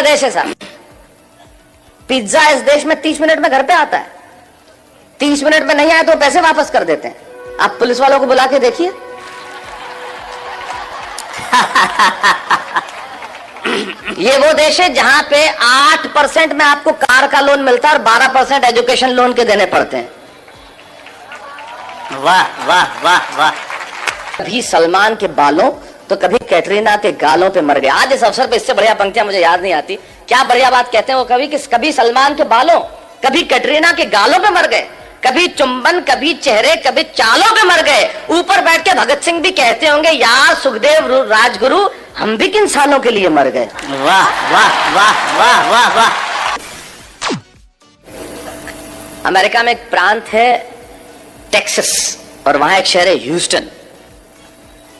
का देश है साहब। पिज्जा इस देश में 30 मिनट में घर पे आता है। 30 मिनट में नहीं आया तो पैसे वापस कर देते हैं। आप पुलिस वालों को बुला के देखिए। ये वो देश है जहां पे 8% में आपको कार का लोन मिलता है और 12% एजुकेशन लोन के देने पड़ते हैं। वाह वाह वाह वाह। कभी सलमान के बालों तो कभी कैटरीना के गालों पे मर गए। आज इस अवसर पे इससे बढ़िया पंक्तियां मुझे याद नहीं आती। क्या बढ़िया बात कहते हैं वो कवि कि कभी सलमान के बालों कभी कैटरीना के गालों पे मर गए, कभी चुंबन कभी चेहरे कभी चालों पे मर गए। ऊपर बैठ के भगत सिंह भी कहते होंगे यार सुखदेव राजगुरु हम भी किन सालों के लिए मर गए। वाह वाह वाह वाह वाह वाह। अमेरिका में एक प्रांत है टेक्सास और वहां एक शहर है ह्यूस्टन।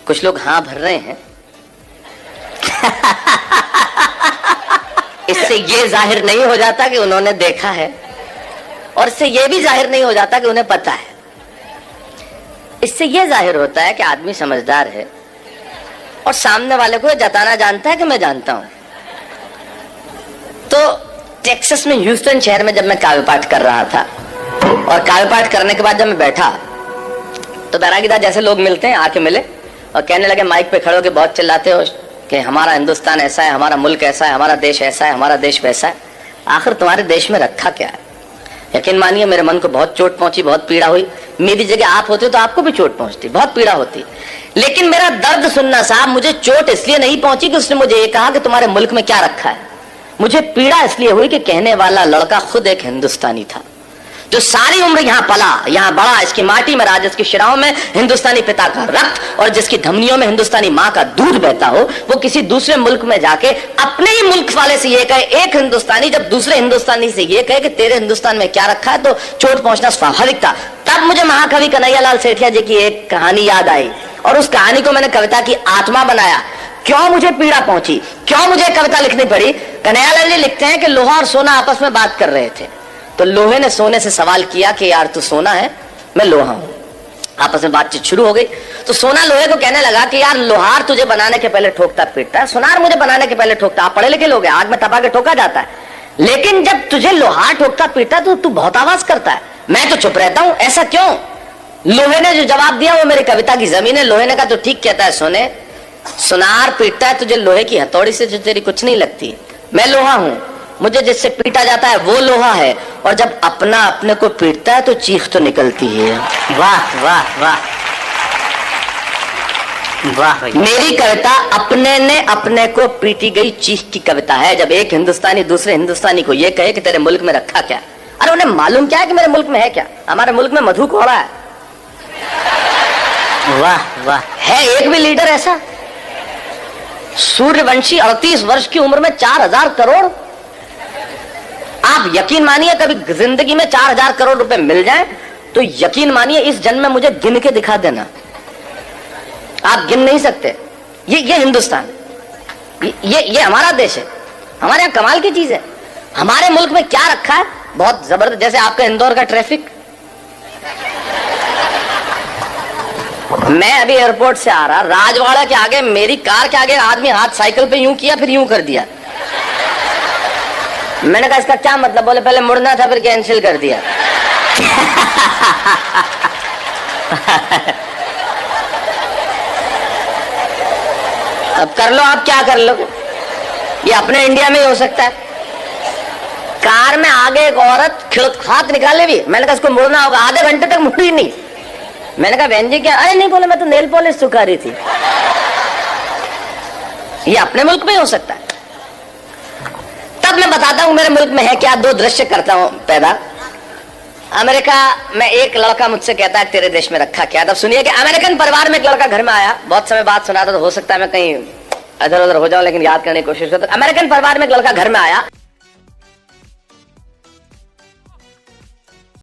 कुछ लोग हाँ भर रहे हैं। इससे ये जाहिर नहीं हो जाता कि उन्होंने देखा है और इससे यह भी जाहिर नहीं हो जाता कि उन्हें पता है। इससे यह जाहिर होता है कि आदमी समझदार है और सामने वाले को जताना जानता है कि मैं जानता हूं। तो टेक्सास में ह्यूस्टन शहर में जब मैं काव्य पाठ कर रहा था और काव्य पाठ करने के बाद जब मैं बैठा तो बैरागीदार जैसे लोग मिलते हैं आके मिले और कहने लगे माइक पे खड़े होकर बहुत चिल्लाते हो कि हमारा हिंदुस्तान ऐसा है, हमारा मुल्क ऐसा है, हमारा देश ऐसा है, हमारा देश वैसा है। आखिर तुम्हारे देश में रखा क्या है? यकीन मानिए मेरे मन को बहुत चोट पहुंची, बहुत पीड़ा हुई। मेरी जगह आप होते तो आपको भी चोट पहुंचती, बहुत पीड़ा होती। लेकिन मेरा दर्द सुनना साहब, मुझे चोट इसलिए नहीं पहुंची कि उसने मुझे ये कहा कि तुम्हारे मुल्क में क्या रखा है। मुझे पीड़ा इसलिए हुई कि कहने वाला लड़का खुद एक हिंदुस्तानी था जो सारी उम्र यहाँ पला, यहाँ बड़ा, इसकी माटी में राज, इसकी शिराओं में हिंदुस्तानी पिता का रक्त और जिसकी धमनियों में हिंदुस्तानी माँ का दूध बहता हो, वो किसी दूसरे मुल्क में जाके अपने ही मुल्क वाले से ये कहे, एक हिंदुस्तानी जब दूसरे हिंदुस्तानी से ये कहे कि तेरे हिंदुस्तान में क्या रखा है, तो चोट पहुंचना स्वाभाविक था। तब मुझे महाकवि कन्हैयालाल सेठिया जी की एक कहानी याद आई और उस कहानी को मैंने कविता की आत्मा बनाया। क्यों मुझे पीड़ा पहुंची, क्यों मुझे कविता लिखनी पड़ी? कन्हैयालाल जी लिखते हैं कि लोहा और सोना आपस में बात कर रहे थे, तो लोहे ने सोने से सवाल किया कि यार तू सोना है, मैं लोहा हूं। आपस में बातचीत शुरू हो गई तो सोना लोहे को कहने लगा कि यार लोहार तुझे बनाने के पहले ठोकता पीटता है, सोनार मुझे बनाने के पहले ठोकता। आप पढ़े लिखे लोग हैं, आग में तपा के ठोका जाता है, लेकिन जब तुझे लोहार ठोकता पीटता तो तू बहुत आवाज करता है, मैं तो चुप रहता हूं, ऐसा क्यों? लोहे ने जो जवाब दिया वो मेरी कविता की जमीन है। लोहे ने कहा तो ठीक कहता है सोने, सोनार पीटता है तुझे लोहे की हथौड़ी से जो तेरी कुछ नहीं लगती, मैं लोहा हूं, मुझे जिससे पीटा जाता है वो लोहा है, और जब अपना अपने को पीटता है तो चीख तो निकलती है। वाह वाह वाह वाह। मेरी कविता अपने ने अपने को पीटी गई चीख की कविता है। जब एक हिंदुस्तानी दूसरे हिंदुस्तानी को ये कहे कि तेरे मुल्क में रखा क्या, अरे उन्हें मालूम क्या है कि मेरे मुल्क में है क्या? हमारे मुल्क में मधु कोड़ा है। वाह वाह। है एक भी लीडर ऐसा? सूर्यवंशी 38 वर्ष की उम्र में 4000 करोड़। आप यकीन मानिए कभी जिंदगी में 4000 करोड़ रुपए मिल जाएं तो यकीन मानिए इस जन्म में मुझे गिन के दिखा देना, आप गिन नहीं सकते। ये हिंदुस्तान, ये हमारा देश है, हमारे यहाँ कमाल की चीज है। हमारे मुल्क में क्या रखा है बहुत जबरदस्त। जैसे आपका इंदौर का ट्रैफिक, मैं अभी एयरपोर्ट से आ रहा, राजवाड़ा के आगे मेरी कार के आगे आदमी हाथ साइकिल पे यूं किया फिर यूं कर दिया। मैंने कहा इसका क्या मतलब? बोले पहले मुड़ना था फिर कैंसिल कर दिया। अब कर लो, आप क्या कर लो, ये अपने इंडिया में ही हो सकता है। कार में आगे एक औरत हाथ निकाले भी, मैंने कहा इसको मुड़ना होगा, आधे घंटे तक मुड़ी नहीं। मैंने कहा बहन जी क्या? अरे नहीं, बोले मैं तो नेल पॉलिश सुखा रही थी। ये अपने मुल्क में ही हो सकता है। तब मैं बताता हूं मेरे मुल्क में है क्या। दो दृश्य करता हूं पैदा। अमेरिका में एक लड़का मुझसे कहता है तेरे देश में रखा क्या? तब सुनिए कि अमेरिकन परिवार में एक लड़का घर में आया, बहुत समय बाद सुना था तो हो सकता है मैं कहीं इधर उधर हो जाऊं लेकिन याद करने की कोशिश करता। अमेरिकन परिवार में एक लड़का घर में आया।